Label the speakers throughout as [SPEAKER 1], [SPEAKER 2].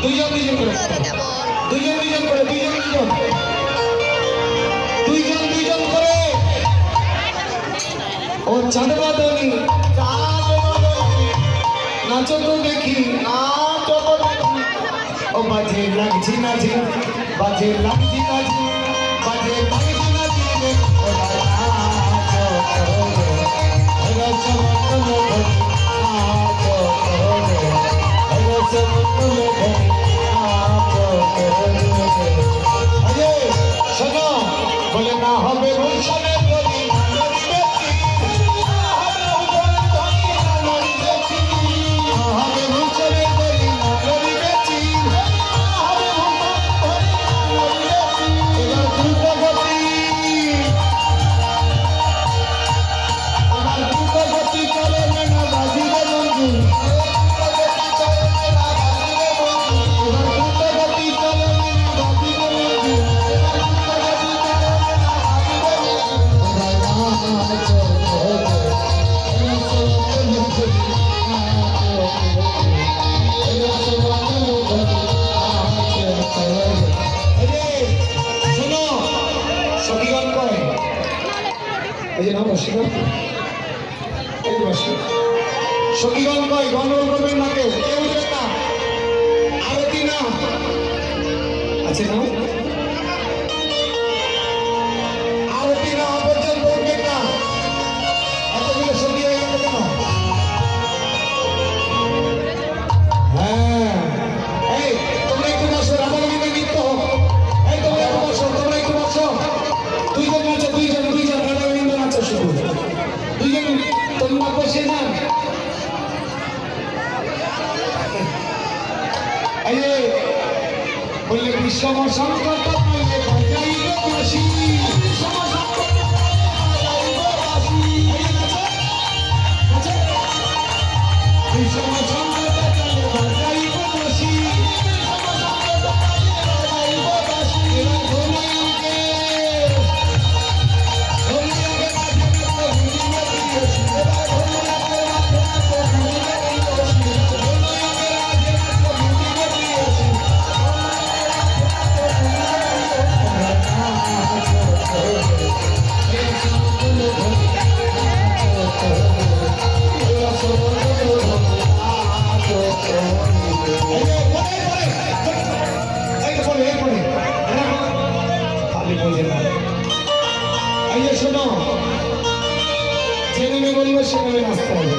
[SPEAKER 1] দুইজন দুইজন করে দুইজন দুইজন করে দুইজন দুইজন দুইজন দুইজন করে ও চাঁদ বাদনী নাচো তো দেখি নাচো তো দেখি ও বাজে লাগছি নাচি বাজে লাগছি নাচি বাজে লাগছি নাচি রে ও নাচো রসম তুলে নাচো রসম তুলে নাচো আরে শোনো বলে না হবে গুলশানের গলি সখীগণ কয় গণল করবেন না কেউ কেউ না আরতি না আছে না আরতি না পর্যন্ত উঠবেন না এতগুলো সখী হয়ে গেল কেন হ্যাঁ এই তোমরা একটু বসো রাধারবীন্দ্র নৃত্য হোক এই তোমরা একটু বসো তোমরা একটু বসো দুইজন নাচো দুইজন দুইজন রাধারবীন্দ্র নাচো শুধু দুইজন তোমরা বসে না বললে বিষম সংকট শোনো যেভাবে বলবো সেভাবে নাচতে হবে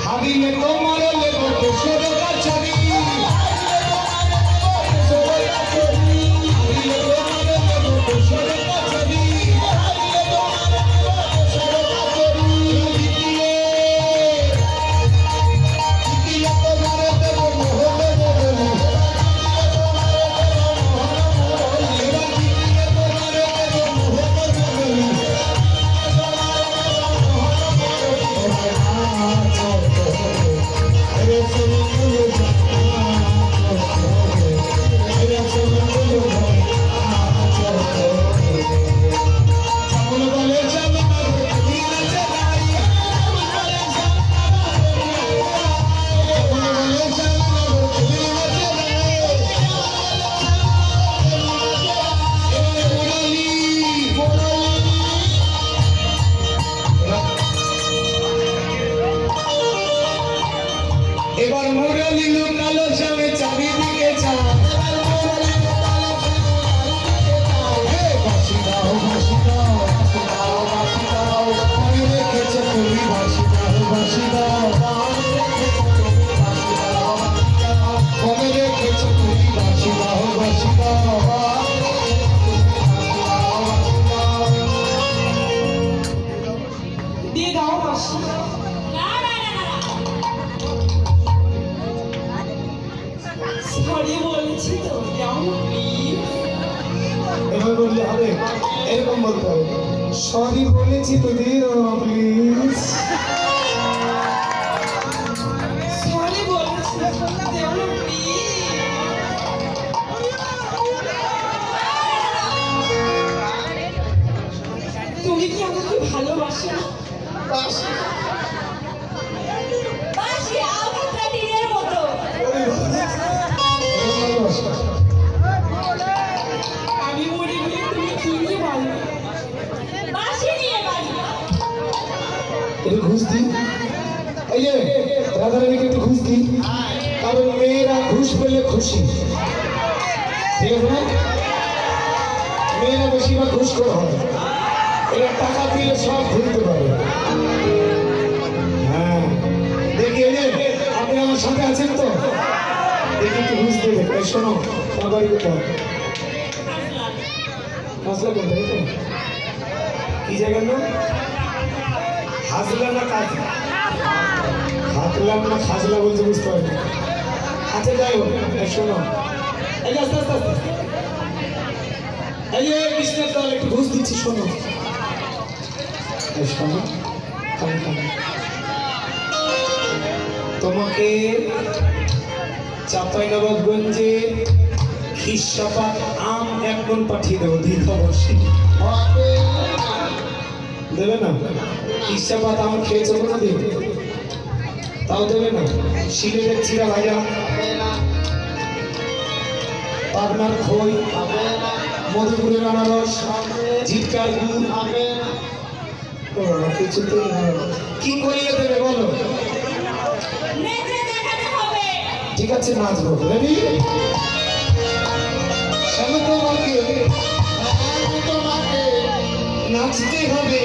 [SPEAKER 1] হাবিলে তোমার লেবো সরে ছবি এবার মুরলি কালো চামে চারিদিকে চা বাসি দাও বাসি দাও বাসি দাও আমি রেখেছে তুমি বাসি দাও বাসি দাও মনে রেখেছে তুমি বাসি দাও বাসি দাও দিয়ে দাও বাসি এভাবে বললে হবে এরকম বলতে হবে সরি বলেছি তো দিয়ে দাও প্লিজ
[SPEAKER 2] সরি বলেছি তুমি কি আমাকে ভালোবাসো
[SPEAKER 3] বাসি আমার প্রাণীর মতো
[SPEAKER 1] ভালোবাসা?
[SPEAKER 2] আমি মরে গেলে তুমি কি নিয়ে বাঁচবে? বাঁশি নিয়ে বাঁচবে।
[SPEAKER 1] একটু ঘুষ দিই, এই যে রাধারানীকে একটু ঘুষ দিই, কারণ মেয়েরা ঘুষ পেলে খুশি, ঠিক আছে না? মেয়েরা বেশিরভাগ ঘুষ করে হয়, এরা টাকা দিলে সব ভুলতে পারে। হ্যাঁ, দেখি এই যে আপনি আমার সাথে আছেন তো, দেখি একটু ঘুষ দেবে। এই শোনো, তোমার বাড়ি কোথায়? হাজলা কোথায়? এই তো কি জায়গার নাম? হাজলা না কাজলা? হাতলাম না খাজলা বলতে বুঝতে পারি। আচ্ছা যাই হোক, এই শোনো, এই যে আস্তে আস্তে আস্তে, এই যে কৃষ্ণের দল একটু ঘুষ দিচ্ছি, শোনো। এই শোনো, কানে কানে। তোমাকে চাঁপাইনবাবগঞ্জে খিসাপাত আম 1 মণ পাঠিয়ে দেবো দীর্ঘবর্ষী। দেবে না? খিসাপাত আম খেয়েছো কোনোদিন? তাও দেবে না? সিলেটের চিরা ভাজা, পাবনার খই, মধুপুরের আনারস, জিটকার গুড়, কিছুতেই হবে না। কি করিয়ে দেবে বলো?
[SPEAKER 2] নেচে দেখাতে হবে।
[SPEAKER 1] ঠিক আছে, নাচবো। রেডি? তোমাকে নাচতে হবে,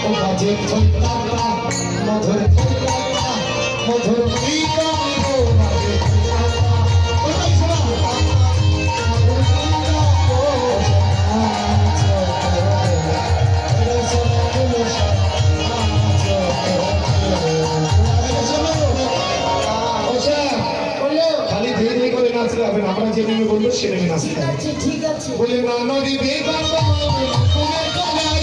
[SPEAKER 1] ও বাজে ঠোঁটটা, মধুর ঠোঁটটা, মধুর গীতা গো বাজে ঠোঁটটা। ওই শোনা, মধুর গীতা গো নাচো রে, শোনা গুলো নাচো রে। শোনো, ওষা বলো, খালি ধীরে ধীরে করে নাচলে হবে না, আমরা যে নেমে বলবো সে নেমে নাচতে হবে।
[SPEAKER 2] ঠিক আছে।
[SPEAKER 1] বলে না নদী বেকান্ত তোমার কলাই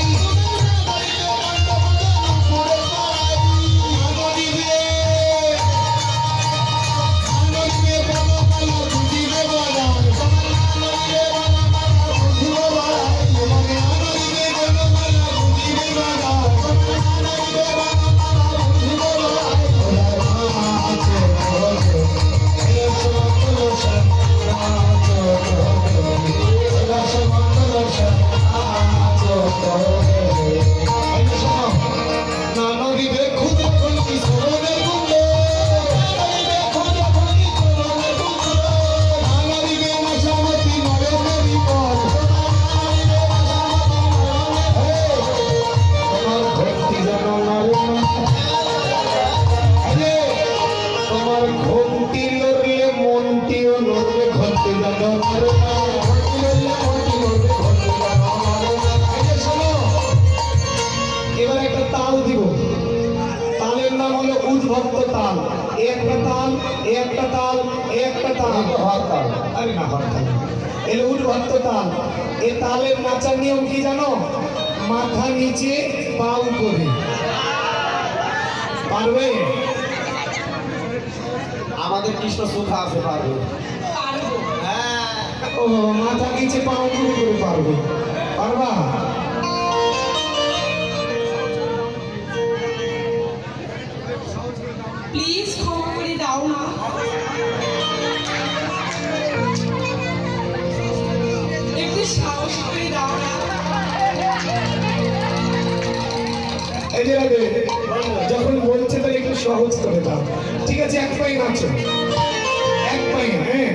[SPEAKER 1] এবার একটা তাল দিব। তালের নাম হলো উদ্ভক্ত তাল। একটা তাল, একটা তাল, একটা তাল, হরতাল। আরে না, হরতাল এলো উদ্ভক্ত তাল। এই তালের নাচার নিয়ম কি জানো? মাথা নিচে, পা উপরে। পারবে?
[SPEAKER 3] আমাদের কৃষ্ণ সুখা আছে, পারবে।
[SPEAKER 2] পারবো।
[SPEAKER 3] হ্যাঁ,
[SPEAKER 1] ও বাবা, মাথা নিচে, পা উপরে করে পারবে? পারবা?
[SPEAKER 2] প্লিজ ক্ষমা করে দাও না। একটু সাহস করে দাও না।
[SPEAKER 1] এই যে রাধে, যখন বলছে তাহলে একটু সহজ করে দাও। ঠিক আছে, এক পায়ে নাচো, এক পায়ে। হ্যাঁ,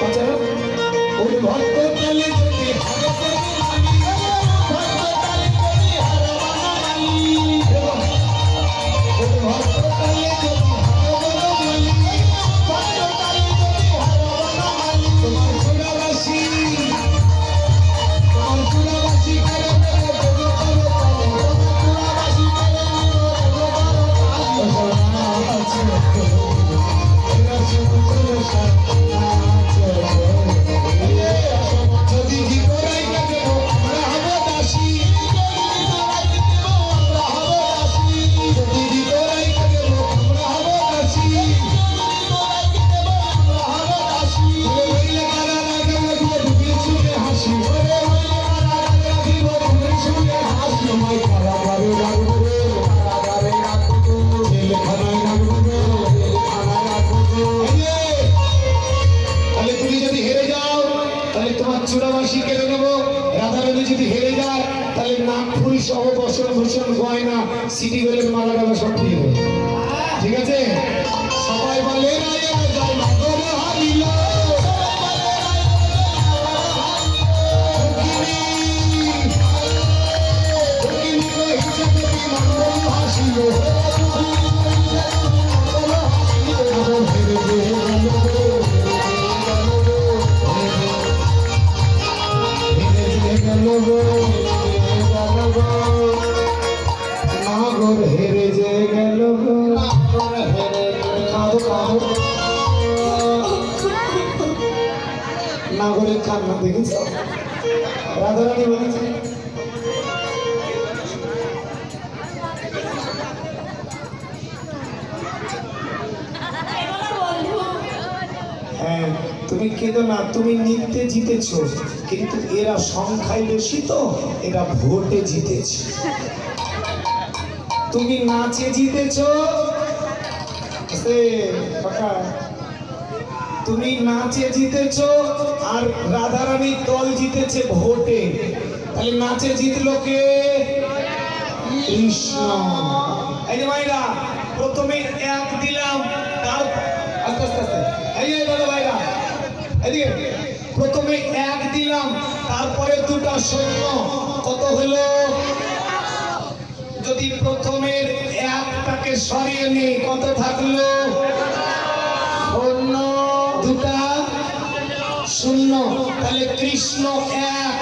[SPEAKER 1] আচ্ছা, ওই ভক্ত তালে যদি হারো মানি, ভক্ত তালে যদি হারো মানি, ওই ভক্ত তালে যদি হারো মানি, ভক্ত তালে যদি হারো মানি, তোমার সুরাবাসী, তোমার সুরাবাসী করে দেবে দেবে করো করো, তোমার সুরাবাসী করে দেবে দেবে করো করো। চূড়াবাসী কেটে নেবো। রাধারানী যদি হেরে যায় তাহলে নাগপুরি সহ বসন ভূষণ গয়না সিটি বেলের মালা টালা সব দিয়ে দেবে। ঠিক আছে, সবাই বলে জয় মা গো হারিল নাগর হেরে যে গেল গো। কাঁদো কাঁদো, নাগরের কান্না দেখেছ? রাধারানী বলেছে
[SPEAKER 2] এগুলো বন্ধু
[SPEAKER 1] হ্যাঁ, তুমি কেঁদো না, তুমি নিত্যে জিতেছো, কিন্তু এরা সংখ্যায় বেশি তো, এরা ভোটে জিতেছে। তুমি নাচে জিতেছো, তুমি নাচে জিতেছো, আর রাধারানীর দল জিতেছে ভোটে। তাহলে নাচে জিতলো কে? কৃষ্ণ। এই যে ভাইরা, প্রথমে এক দিলাম, তার আস্তে আস্তে আস্তে, এই যে দাদা ভাইরা এদিকে, প্রথমে এক দিলাম, তারপরে দুটা শূন্য, কত হলো? যদি প্রথমের একটাকে সরিয়ে নিই কত থাকলো? শূন্য, দুটা শূন্য, তাহলে কৃষ্ণ এক,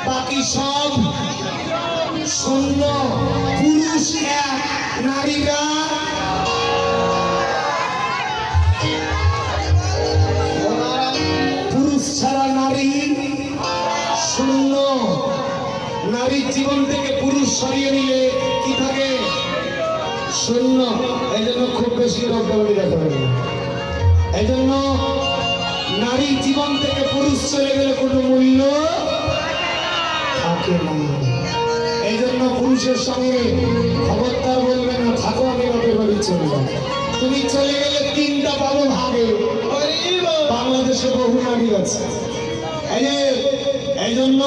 [SPEAKER 1] বাকি সব শূন্য। পুরুষ এক, নারীরা পুরুষ ছাড়া নারী শূন্য। নারীর জীবন থেকে পুরুষ সরিয়ে নিলে কি থাকে? শূন্য। এই জন্য খুব বেশি রক্তবাড়ি দেখা হবে। এই জন্য নারীর জীবন থেকে পুরুষ চলে গেলে কোনো মূল্য থাকে না। এই জন্য পুরুষের সঙ্গে খবরদার বলবে না থাকো, আমি বাপের বাড়ি চলে যাবো। তুমি চলে গেলে তিনটা পাবো ভাগে। বাংলাদেশে বহু নারী আছে। এই জন্য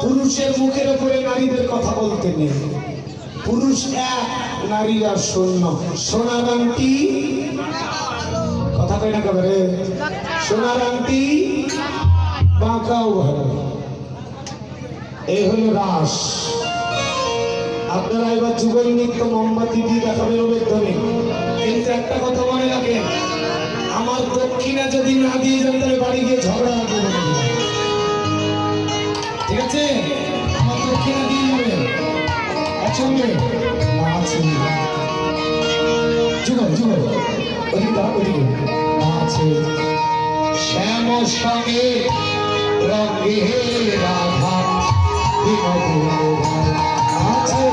[SPEAKER 1] পুরুষের মুখের উপরে নারীদের কথা বলতে নেই। পুরুষ এক, নারীরা শূন্য। সোনার আংটি, কথা কয় না কেবরে, সোনার আংটি বাঁকাও ভালো। এই হলো রাস। আপনারা এবার যুগল নৃত্য মোমবাতি দিয়ে দেখাবেন অবেদনে, কিন্তু একটা কথা মনে রাখেন, আমার দক্ষিণা যদি না দিয়ে যান তাহলে বাড়ি গিয়ে ঝগড়া হবে। ঠিক আছে, আমার দক্ষিণা দিয়ে যাবেন একসঙ্গে। যুগল যুগল ওদিকে ওদিকে আছে শ্যাম সঙ্গে রঙে রাধা আছে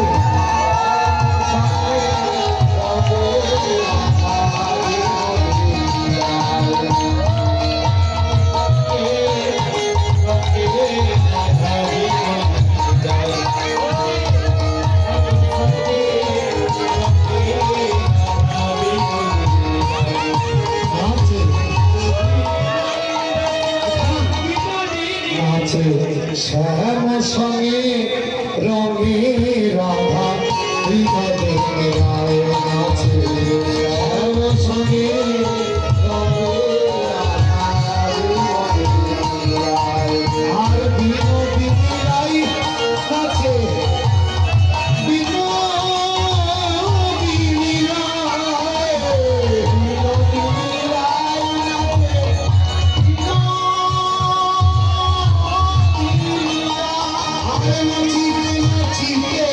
[SPEAKER 1] শ্যাম সঙ্গে রঙে রাধা বিপদে রায় আছে। শ্যাম সঙ্গে আর বিনোদিনী রায় আছে। বিনোদিনী রায়, বিনোদিনী রায় নাচিতে নাচিতে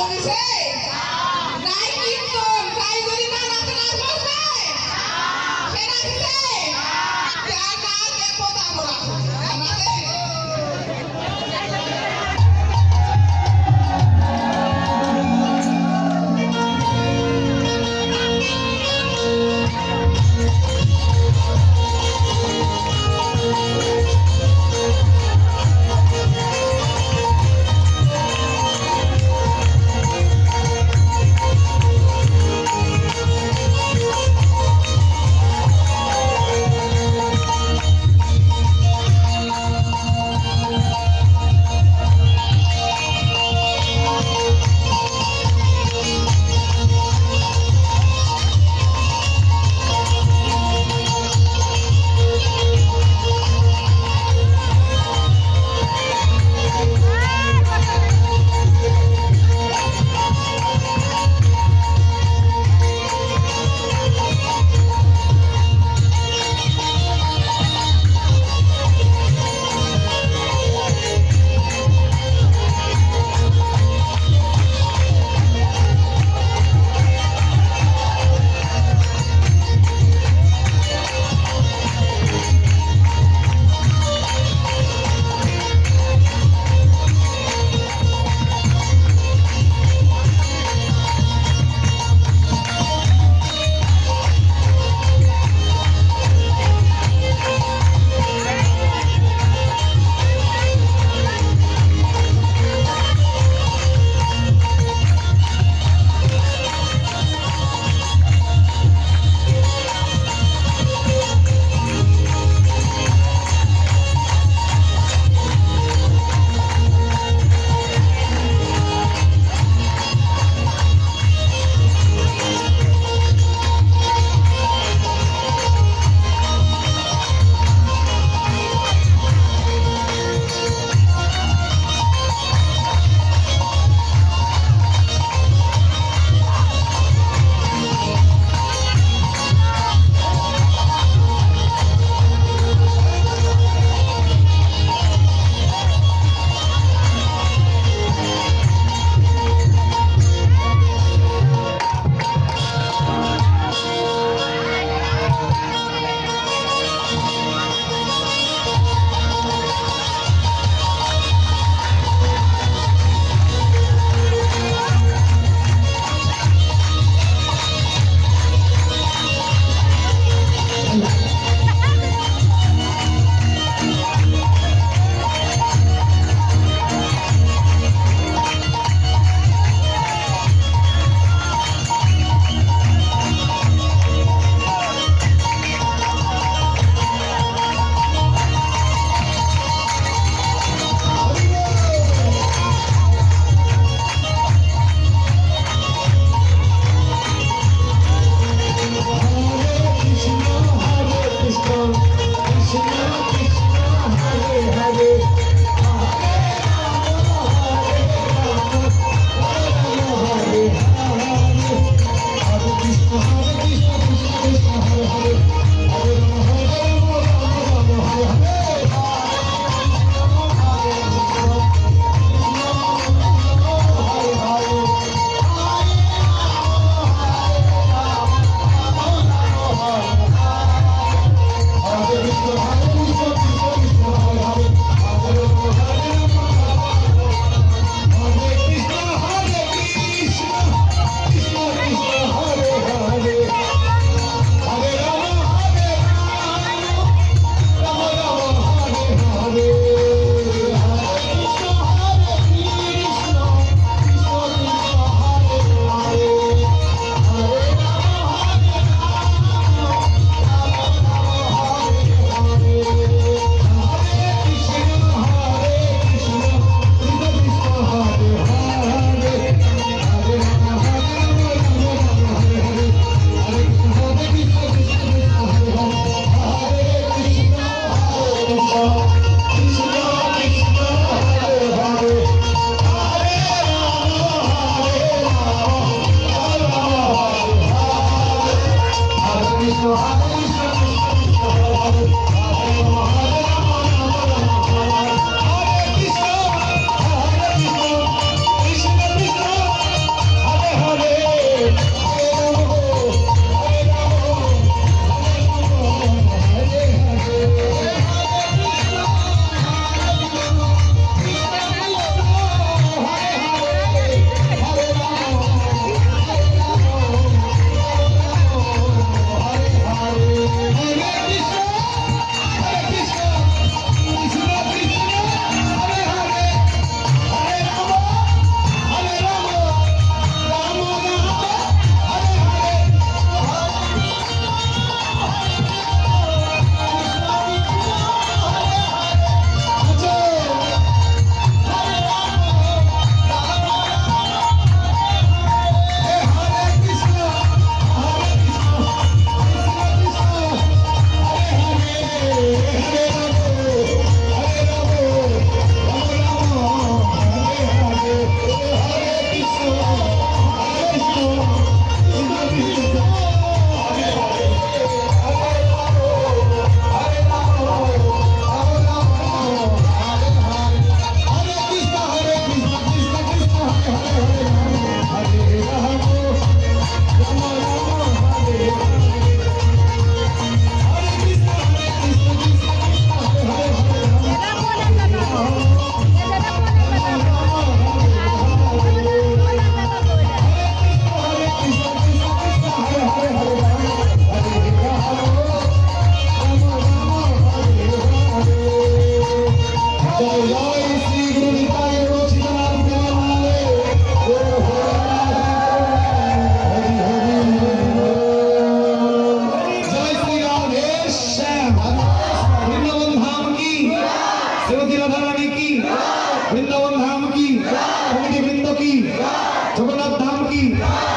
[SPEAKER 4] দিছে যাই কীর্তন তাই যদি না নাচে নাচ বসে সে নাচছে আর না দেখো তারপর নাচে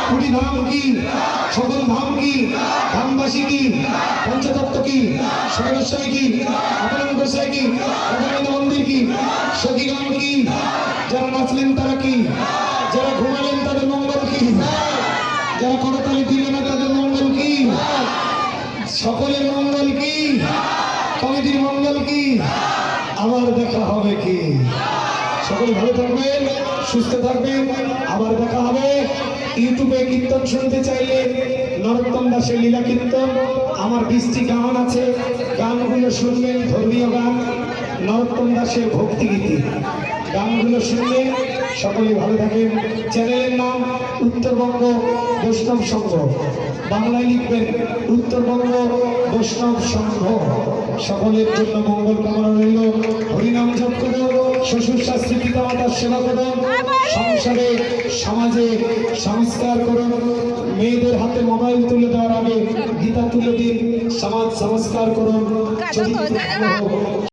[SPEAKER 1] পুরী ধাম কি, সকল ধাম কি, ধামবাসী কি, পঞ্চতত্ত্ব কি, সর্বস্বই কি, অপরম গোসাই কি, অপরাধ মন্দির কি, সখীগণ কি, যারা নাচলেন তারা কি, যারা ঘুমালেন তাদের মঙ্গল কি, যারা করতালি দিলেন না তাদের মঙ্গল কি, সকলের মঙ্গল কি, কমিটির মঙ্গল কি, আবার দেখা হবে কি। সকলে ভালো থাকবেন, সুস্থ থাকবেন, আবার দেখা হবে। ইউটিউবে কীর্তন শুনতে চাইলে নরোত্তম দাসের লীলা কীর্তন, আমার 20টি গান আছে, গানগুলো শুনবেন, ধর্মীয় গান, নরোত্তম দাসের ভক্তিগীতি, গানগুলো শুনবেন। সকলে ভালো থাকেন। চ্যানেলের নাম উত্তরবঙ্গ বৈষ্ণব সংঘ, বাংলায় লিখবেন উত্তরবঙ্গ বৈষ্ণব সংঘ। সকলের জন্য মঙ্গল কামনা রইল। হরিনাম জপ করো, শ্বশুর শাস্ত্রী পিতা মাতার সেবা করো, সংসারে সমাজে সংস্কার করুন। মেয়েদের হাতে মোবাইল তুলে দেওয়ার আগে গীতা তুলে দিন, সমাজ সংস্কার করুন। চরিত্র ভালো হোক।